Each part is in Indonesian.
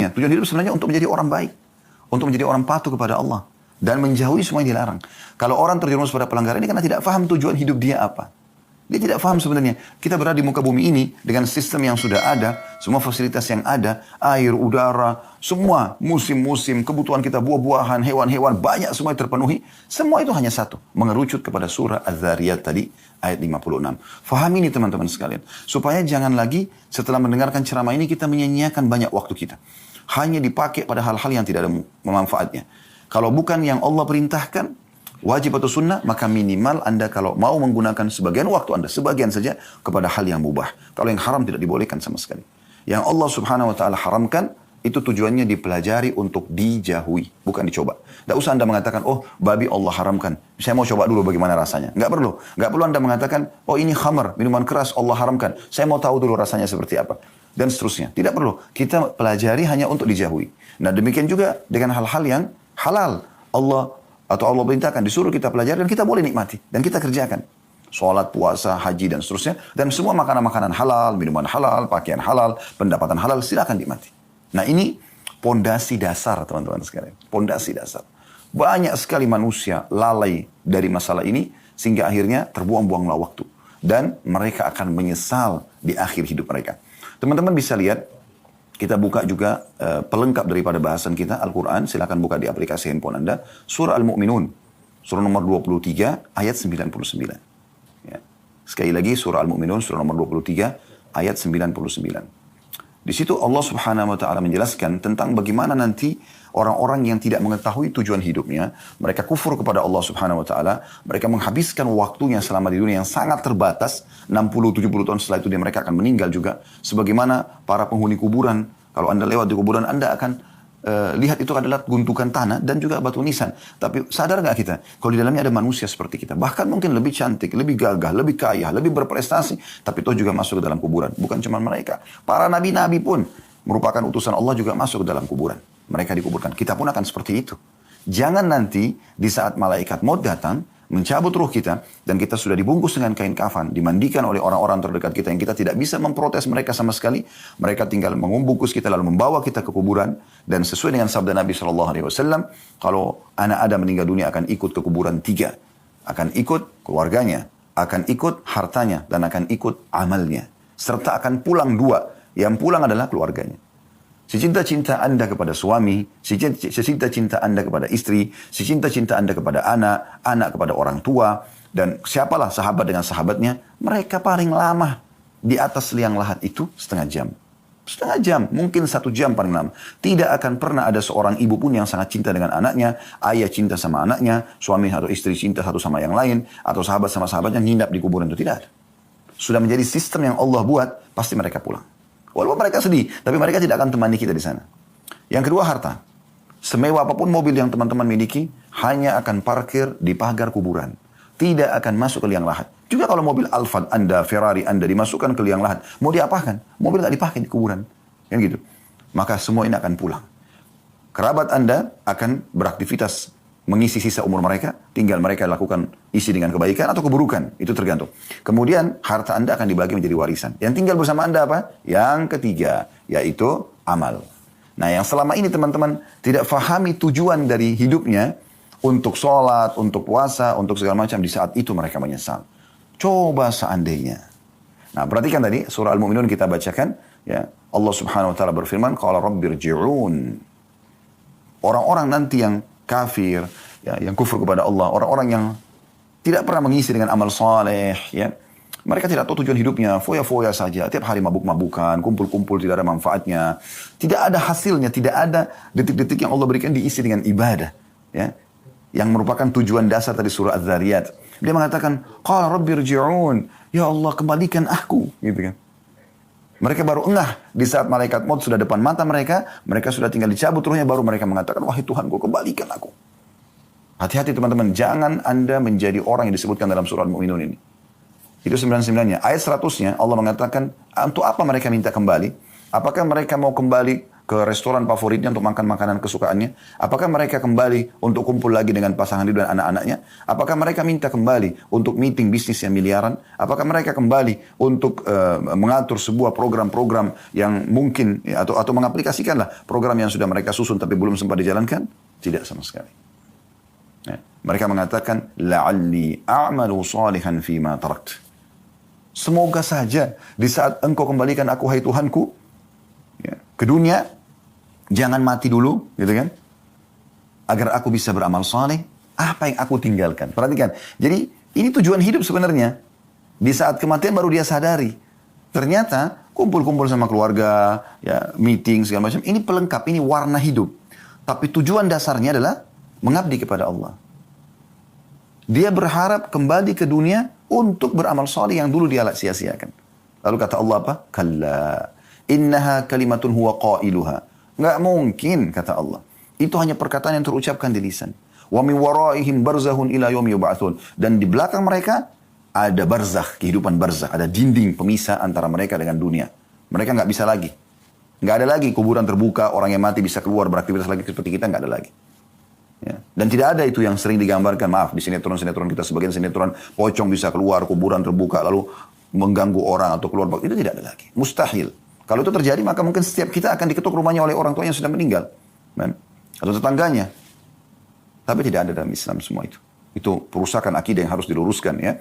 hidupnya. Tujuan hidup sebenarnya untuk menjadi orang baik. Untuk menjadi orang patuh kepada Allah. Dan menjauhi semua yang dilarang. Kalau orang terjerumus pada pelanggaran ini karena tidak paham tujuan hidup dia apa. Dia tidak paham sebenarnya. Kita berada di muka bumi ini dengan sistem yang sudah ada. Semua fasilitas yang ada. Air, udara, semua musim-musim, kebutuhan kita, buah-buahan, hewan-hewan, banyak semua terpenuhi. Semua itu hanya satu. Mengerucut kepada surah Az-Zariyat tadi, ayat 56. Fahami ini teman-teman sekalian. Supaya jangan lagi setelah mendengarkan ceramah ini kita menyia-nyiakan banyak waktu kita. Hanya dipakai pada hal-hal yang tidak ada manfaatnya. Kalau bukan yang Allah perintahkan, wajib atau sunnah, maka minimal Anda kalau mau menggunakan sebagian waktu Anda, sebagian saja kepada hal yang mubah. Kalau yang haram tidak dibolehkan sama sekali. Yang Allah subhanahu wa ta'ala haramkan, itu tujuannya dipelajari untuk dijauhi, bukan dicoba. Tidak usah Anda mengatakan, oh babi Allah haramkan, saya mau coba dulu bagaimana rasanya. Nggak perlu. Nggak perlu Anda mengatakan, oh ini khamar, minuman keras Allah haramkan, saya mau tahu dulu rasanya seperti apa. Dan seterusnya. Tidak perlu. Kita pelajari hanya untuk dijauhi. Nah demikian juga dengan hal-hal yang halal. Allah perintahkan, disuruh kita pelajari dan kita boleh nikmati. Dan kita kerjakan. Sholat, puasa, haji dan seterusnya. Dan semua makanan-makanan halal, minuman halal, pakaian halal, pendapatan halal, silakan nikmati. Nah ini pondasi dasar teman-teman sekalian. Pondasi dasar. Banyak sekali manusia lalai dari masalah ini. Sehingga akhirnya terbuang-buanglah waktu. Dan mereka akan menyesal di akhir hidup mereka. Teman-teman bisa lihat. Kita buka juga pelengkap daripada bahasan kita, Al-Quran. Silakan buka di aplikasi handphone Anda. Surah Al-Mu'minun. Surah nomor 23, ayat 99. Ya. Sekali lagi, Surah Al-Mu'minun, surah nomor 23, ayat 99. Di situ Allah subhanahu wa ta'ala menjelaskan tentang bagaimana nanti orang-orang yang tidak mengetahui tujuan hidupnya. Mereka kufur kepada Allah subhanahu wa ta'ala. Mereka menghabiskan waktunya selama di dunia yang sangat terbatas. 60-70 tahun setelah itu mereka akan meninggal juga. Sebagaimana para penghuni kuburan. Kalau Anda lewat di kuburan, Anda akan lihat itu adalah gundukan tanah dan juga batu nisan. Tapi sadar nggak kita? Kalau di dalamnya ada manusia seperti kita. Bahkan mungkin lebih cantik, lebih gagah, lebih kaya, lebih berprestasi. Tapi itu juga masuk ke dalam kuburan. Bukan cuma mereka. Para nabi-nabi pun merupakan utusan Allah juga masuk ke dalam kuburan. Mereka dikuburkan. Kita pun akan seperti itu. Jangan nanti di saat malaikat maut datang, mencabut ruh kita, dan kita sudah dibungkus dengan kain kafan, dimandikan oleh orang-orang terdekat kita yang kita tidak bisa memprotes mereka sama sekali. Mereka tinggal membungkus kita lalu membawa kita ke kuburan. Dan sesuai dengan sabda Nabi SAW, kalau anak Adam meninggal dunia akan ikut ke kuburan 3. Akan ikut keluarganya, akan ikut hartanya, dan akan ikut amalnya. Serta akan pulang 2. Yang pulang adalah keluarganya. Secinta-cinta Anda kepada suami, secinta-cinta Anda kepada istri, secinta-cinta Anda kepada anak, anak kepada orang tua, dan siapalah sahabat dengan sahabatnya, mereka paling lama di atas liang lahat itu setengah jam. Setengah jam, mungkin 1 jam paling lama. Tidak akan pernah ada seorang ibu pun yang sangat cinta dengan anaknya, ayah cinta sama anaknya, suami atau istri cinta satu sama yang lain, atau sahabat sama sahabatnya nginap di kuburan itu. Tidak ada. Sudah menjadi sistem yang Allah buat, pasti mereka pulang. Walaupun mereka sedih, tapi mereka tidak akan temani kita di sana. Yang kedua, harta. Semewah apapun mobil yang teman-teman miliki, hanya akan parkir di pagar kuburan. Tidak akan masuk ke liang lahat. Juga kalau mobil Alphard Anda, Ferrari Anda dimasukkan ke liang lahat, mau diapakan? Mobil nggak dipakai di kuburan. Kan gitu. Maka semua ini akan pulang. Kerabat Anda akan beraktivitas mengisi sisa umur mereka, tinggal mereka lakukan isi dengan kebaikan atau keburukan, itu tergantung. Kemudian harta Anda akan dibagi menjadi warisan. Yang tinggal bersama Anda apa? Yang ketiga, yaitu amal. Nah yang selama ini teman-teman tidak fahami tujuan dari hidupnya, untuk sholat, untuk puasa, untuk segala macam, di saat itu mereka menyesal. Coba seandainya. Nah perhatikan tadi, surah Al-Mu'minun kita bacakan, ya Allah subhanahu wa ta'ala berfirman, qala rabbirji'un. Orang-orang nanti yang kafir, ya, yang kufur kepada Allah, orang-orang yang tidak pernah mengisi dengan amal saleh, ya, mereka tidak tahu tujuan hidupnya, foya-foya saja, tiap hari mabuk-mabukan, kumpul-kumpul, tidak ada manfaatnya, tidak ada hasilnya, tidak ada detik-detik yang Allah berikan diisi dengan ibadah, ya, yang merupakan tujuan dasar tadi surah Az-Zariyat. Dia mengatakan, qala rabbirji'un, ya Allah kembalikan aku, gitu kan. Mereka baru engah di saat malaikat maut sudah depan mata mereka, mereka sudah tinggal dicabut ruhnya, baru mereka mengatakan, wahai Tuhanku, kembalikan aku. Hati-hati teman-teman, jangan Anda menjadi orang yang disebutkan dalam surah Al-Mu'minun ini. Itu 99-nya. Ayat 100-nya Allah mengatakan, untuk apa mereka minta kembali? Apakah mereka mau kembali ke restoran favoritnya untuk makan makanan kesukaannya? Apakah mereka kembali untuk kumpul lagi dengan pasangan hidup dan anak-anaknya? Apakah mereka minta kembali untuk meeting bisnis yang miliaran? Apakah mereka kembali untuk mengatur sebuah program-program yang mungkin atau mengaplikasikanlah program yang sudah mereka susun tapi belum sempat dijalankan? Tidak sama sekali. Ya. Mereka mengatakan, la'alli a'malu salihan fima tarakt. Semoga saja di saat engkau kembalikan aku, hai Tuhanku, ya, ke dunia, jangan mati dulu, gitu kan? Agar aku bisa beramal saleh, apa yang aku tinggalkan. Perhatikan, jadi ini tujuan hidup sebenarnya. Di saat kematian baru dia sadari. Ternyata kumpul-kumpul sama keluarga, ya, meeting, segala macam. Ini pelengkap, ini warna hidup. Tapi tujuan dasarnya adalah mengabdi kepada Allah. Dia berharap kembali ke dunia untuk beramal saleh yang dulu dia sia-siakan. Lalu kata Allah apa? Kalla, innaha kalimatun huwa qailuha. Nggak mungkin, kata Allah. Itu hanya perkataan yang terucapkan di lisan. Wa min waraihim barzahun ila yaumi yub'atsun. Dan di belakang mereka ada barzakh, kehidupan barzakh, ada dinding pemisah antara mereka dengan dunia. Mereka nggak bisa lagi. Nggak ada lagi kuburan terbuka, orang yang mati bisa keluar beraktivitas lagi seperti kita, nggak ada lagi. Ya. Dan tidak ada itu yang sering digambarkan, maaf, di sinetron-sinetron kita, sebagian sinetron pocong bisa keluar, kuburan terbuka, lalu mengganggu orang atau keluar. Itu tidak ada lagi. Mustahil. Kalau itu terjadi, maka mungkin setiap kita akan diketuk rumahnya oleh orang tua yang sudah meninggal. Man. Atau tetangganya. Tapi tidak ada dalam Islam semua itu. Itu perusakan akidah yang harus diluruskan, ya.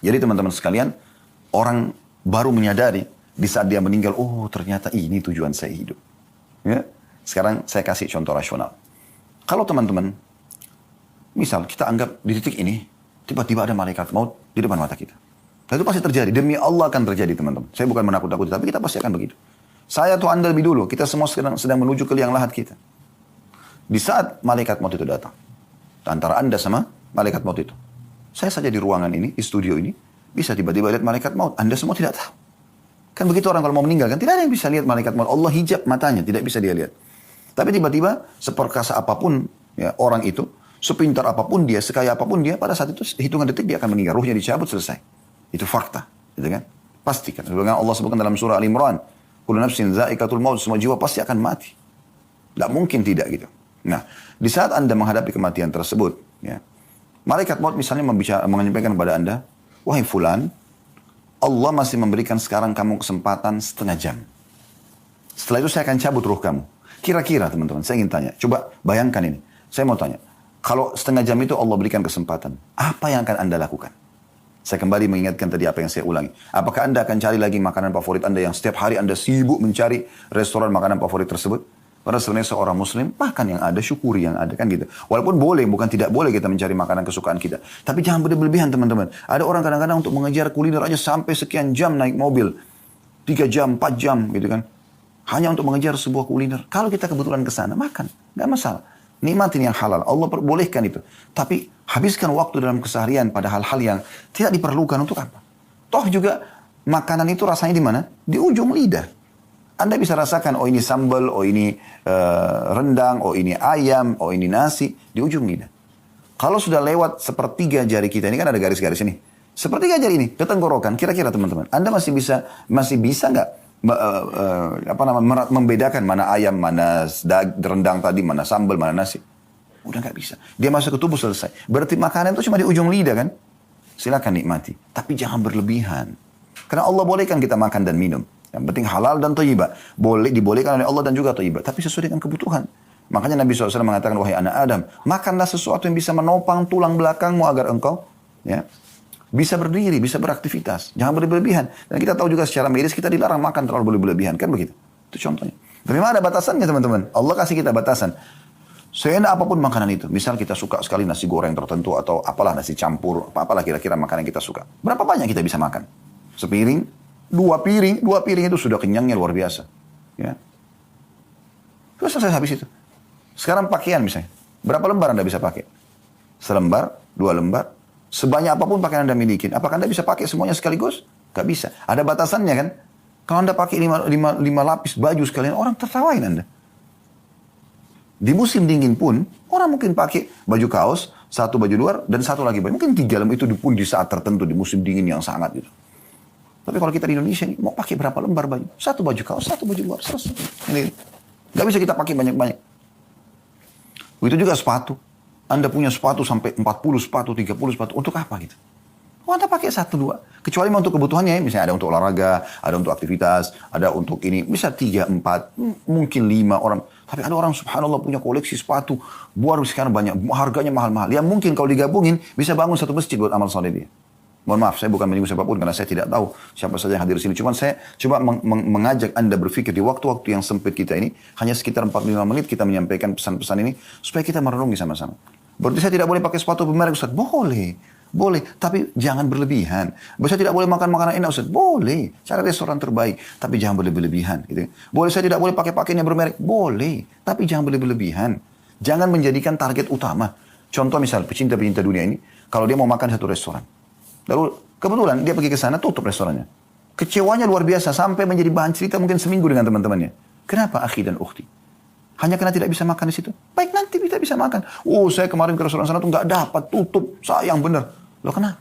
Jadi teman-teman sekalian, orang baru menyadari di saat dia meninggal, oh ternyata ini tujuan saya hidup. Ya. Sekarang saya kasih contoh rasional. Kalau teman-teman, misal kita anggap di titik ini, tiba-tiba ada malaikat maut di depan mata kita. Dan itu pasti terjadi. Demi Allah akan terjadi, teman-teman. Saya bukan menakut-nakuti, tapi kita pasti akan begitu. Saya atau Anda lebih dulu, kita semua sedang menuju ke liang lahat kita. Di saat malaikat maut itu datang, antara Anda sama malaikat maut itu. Saya saja di ruangan ini, di studio ini, bisa tiba-tiba lihat malaikat maut. Anda semua tidak tahu. Kan begitu orang kalau mau meninggal, kan tidak ada yang bisa lihat malaikat maut. Allah hijab matanya, tidak bisa dia lihat. Tapi tiba-tiba, seperkasa apapun ya, orang itu, sepintar apapun dia, sekaya apapun dia, pada saat itu hitungan detik dia akan meninggal. Ruhnya dicabut, selesai. Itu fakta, gitu kan? Pastikan. Sebagaimana Allah sebutkan dalam surah Al-Imran, kullu nafsin za'iqatul maut, semua jiwa pasti akan mati. Tidak mungkin tidak gitu. Nah, di saat Anda menghadapi kematian tersebut, ya, malaikat maut misalnya menyampaikan kepada Anda, wahai fulan, Allah masih memberikan sekarang kamu kesempatan setengah jam. Setelah itu saya akan cabut ruh kamu. Kira-kira teman-teman, saya ingin tanya, coba bayangkan ini. Saya mau tanya, kalau setengah jam itu Allah berikan kesempatan, apa yang akan Anda lakukan? Saya kembali mengingatkan tadi apa yang saya ulangi. Apakah Anda akan cari lagi makanan favorit Anda yang setiap hari Anda sibuk mencari restoran makanan favorit tersebut? Padahal sebenarnya seorang muslim, makan yang ada, syukuri yang ada, kan gitu. Walaupun boleh, bukan tidak boleh kita mencari makanan kesukaan kita. Tapi jangan berlebihan teman-teman. Ada orang kadang-kadang untuk mengejar kuliner aja sampai sekian jam naik mobil. 3 jam, 4 jam gitu kan. Hanya untuk mengejar sebuah kuliner. Kalau kita kebetulan ke sana, makan. Nggak masalah. Nikmatin yang halal. Allah perbolehkan itu. Tapi habiskan waktu dalam keseharian pada hal-hal yang tidak diperlukan untuk apa? Toh juga makanan itu rasanya di mana? Di ujung lidah. Anda bisa rasakan, oh ini sambal, oh ini rendang, oh ini ayam, oh ini nasi. Di ujung lidah. Kalau sudah lewat sepertiga jari kita, ini kan ada garis-garis ini. Sepertiga jari ini, ke tenggorokan. Kira-kira teman-teman, Anda masih bisa nggak membedakan mana ayam, mana rendang tadi, mana sambal, mana nasi? Udah nggak bisa. Dia masuk ke tubuh, selesai. Berarti makanan itu cuma di ujung lidah kan? Silakan nikmati. Tapi jangan berlebihan. Karena Allah bolehkan kita makan dan minum. Yang penting halal dan thayyibah. Dibolehkan oleh Allah dan juga thayyibah. Tapi sesuai dengan kebutuhan. Makanya Nabi SAW mengatakan, wahai anak Adam, makanlah sesuatu yang bisa menopang tulang belakangmu agar engkau ya, bisa berdiri, bisa beraktivitas. Jangan berlebihan. Dan kita tahu juga secara medis kita dilarang makan terlalu berlebihan. Kan begitu? Itu contohnya. Tapi memang ada batasannya teman-teman. Allah kasih kita batasan. Seenak apapun makanan itu. Misal kita suka sekali nasi goreng tertentu atau apalah nasi campur. Apalah kira-kira makanan yang kita suka. Berapa banyak kita bisa makan? Sepiring? 2 piring itu sudah kenyangnya luar biasa. Ya. Terus selesai habis itu. Sekarang pakaian misalnya. Berapa lembar Anda bisa pakai? Selembar? 2 lembar? Sebanyak apapun pakaian Anda milikin. Apakah Anda bisa pakai semuanya sekaligus? Gak bisa. Ada batasannya kan? Kalau Anda pakai 5 lapis baju sekalian, orang tertawain Anda. Di musim dingin pun, orang mungkin pakai baju kaos, 1 baju luar, dan 1 lagi baju. Mungkin 3 lembar itu pun di saat tertentu, di musim dingin yang sangat gitu. Tapi kalau kita di Indonesia, mau pakai berapa lembar baju? 1 baju kaos, 1 baju luar, selesai. Ini. Nggak bisa kita pakai banyak-banyak. Begitu juga sepatu. Anda punya sepatu sampai 40 sepatu, 30 sepatu. Untuk apa gitu? Oh, Anda pakai 1, 2. Kecuali untuk kebutuhannya, misalnya ada untuk olahraga, ada untuk aktivitas, ada untuk ini. Bisa 3, 4, mungkin 5 orang. Tapi ada orang subhanallah punya koleksi sepatu. Buat sekarang banyak, harganya mahal-mahal. Yang mungkin kalau digabungin, bisa bangun satu masjid buat amal soleh dia. Mohon maaf, saya bukan menyinggung siapapun karena saya tidak tahu siapa saja yang hadir di sini. Cuma saya coba mengajak Anda berpikir di waktu-waktu yang sempit kita ini, hanya sekitar 45 menit kita menyampaikan pesan-pesan ini, supaya kita merenungi sama-sama. Berarti saya tidak boleh pakai sepatu bermerek, Ustaz? Boleh. Boleh, tapi jangan berlebihan. Saya tidak boleh makan makanan enak, Ustaz? Boleh. Cari restoran terbaik, tapi jangan berlebihan. Gitu. Boleh, saya tidak boleh pakai pakaian yang bermerek? Boleh, tapi jangan berlebihan. Jangan menjadikan target utama. Contoh misal, pecinta-pecinta dunia ini, kalau dia mau makan satu restoran. Lalu kebetulan dia pergi ke sana, tutup restorannya. Kecewanya luar biasa, sampai menjadi bahan cerita mungkin seminggu dengan teman-temannya. Kenapa akhi dan ukhti? Hanya karena tidak bisa makan di situ? Baik, nanti kita bisa makan. Oh, saya kemarin ke restoran sana tuh nggak dapat, tutup, sayang bener. Loh kenapa?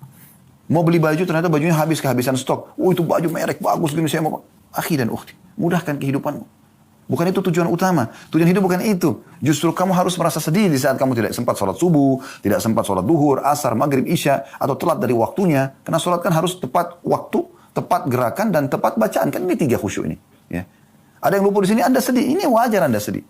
Mau beli baju, ternyata bajunya habis, kehabisan stok. Oh, itu baju merek bagus gini, saya mau. Akhi dan ukhti, mudahkan kehidupanmu. Bukan itu tujuan utama. Tujuan hidup bukan itu. Justru kamu harus merasa sedih di saat kamu tidak sempat sholat subuh, tidak sempat sholat duhur, asar, maghrib, isya, atau telat dari waktunya. Karena sholat kan harus tepat waktu, tepat gerakan, dan tepat bacaan. Kan ini 3 khusyuk ini. Ya. Ada yang lupa di sini, Anda sedih. Ini wajar Anda sedih.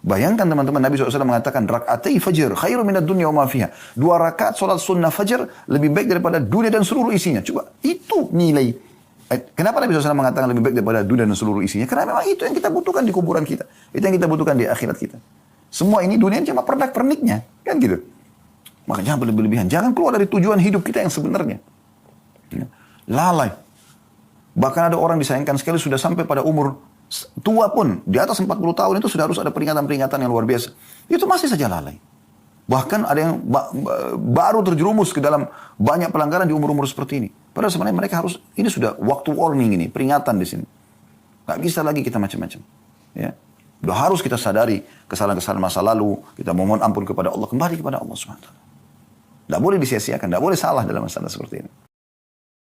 Bayangkan teman-teman, Nabi SAW mengatakan, rak'atai fajr, khairu minad dunya wa ma fiha. 2 rakaat sholat sunnah fajr, lebih baik daripada dunia dan seluruh isinya. Coba, itu nilai. Kenapa Nabi SAW mengatakan lebih baik daripada dunia dan seluruh isinya? Karena memang itu yang kita butuhkan di kuburan kita. Itu yang kita butuhkan di akhirat kita. Semua ini dunia cuma pernak-perniknya. Kan gitu. Maka jangan berlebihan. Jangan keluar dari tujuan hidup kita yang sebenarnya. Ya. Lalai. Bahkan ada orang disayangkan sekali sudah sampai pada umur tua pun. Di atas 40 tahun itu sudah harus ada peringatan-peringatan yang luar biasa. Itu masih saja lalai. Bahkan ada yang baru terjerumus ke dalam banyak pelanggaran di umur-umur seperti ini. Padahal sebenarnya mereka harus, ini sudah waktu warning ini, peringatan di sini. Gak bisa lagi kita macam-macam. Ya. Udah harus kita sadari kesalahan-kesalahan masa lalu, kita mohon ampun kepada Allah, kembali kepada Allah SWT. Tidak boleh disia-siakan, tidak boleh salah dalam masalah seperti ini.